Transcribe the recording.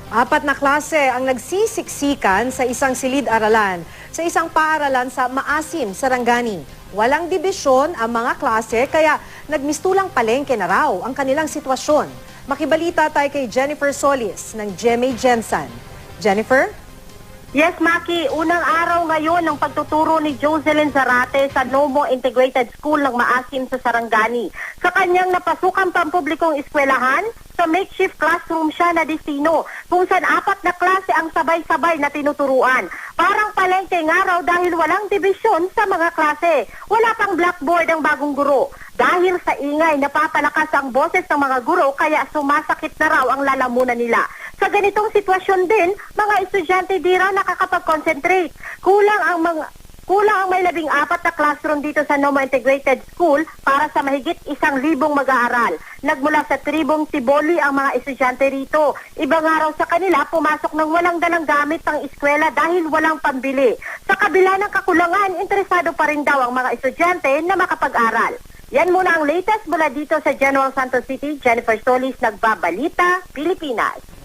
Apat na klase ang nagsisiksikan sa isang silid-aralan sa isang paaralan sa Maasim, Sarangani. Walang dibisyon ang mga klase kaya nagmistulang palengke na raw ang kanilang sitwasyon. Makibalita tayo kay Jennifer Solis ng GMA Gensan. Jennifer? Yes, Maki. Unang araw ngayon ng pagtuturo ni Jocelyn Zarate sa Nomo Integrated School ng Maasim sa Sarangani. Sa kanyang napasukang pampublikong eskwelahan, sa makeshift classroom siya na destino kung saan apat na klase ang sabay-sabay na tinuturuan. Parang palengke nga raw dahil walang dibisyon sa mga klase. Wala pang blackboard ang bagong guro. Dahil sa ingay, napapalakas ang boses ng mga guro kaya sumasakit na raw ang lalamunan nila. Sa ganitong sitwasyon din, mga estudyante di raw nakakapag-concentrate. Kulang ang may 14 na classroom dito sa Nomo Integrated School para sa mahigit 1,000 mag-aaral. Nagmula sa tribong Tiboli ang mga estudyante rito. Iba nga raw sa kanila, pumasok ng walang dalang gamit ng eskwela dahil walang pambili. Sa kabila ng kakulangan, interesado pa rin daw ang mga estudyante na makapag-aral. Yan muna ang latest mula dito sa General Santos City. Jennifer Solis, Nagbabalita, Pilipinas.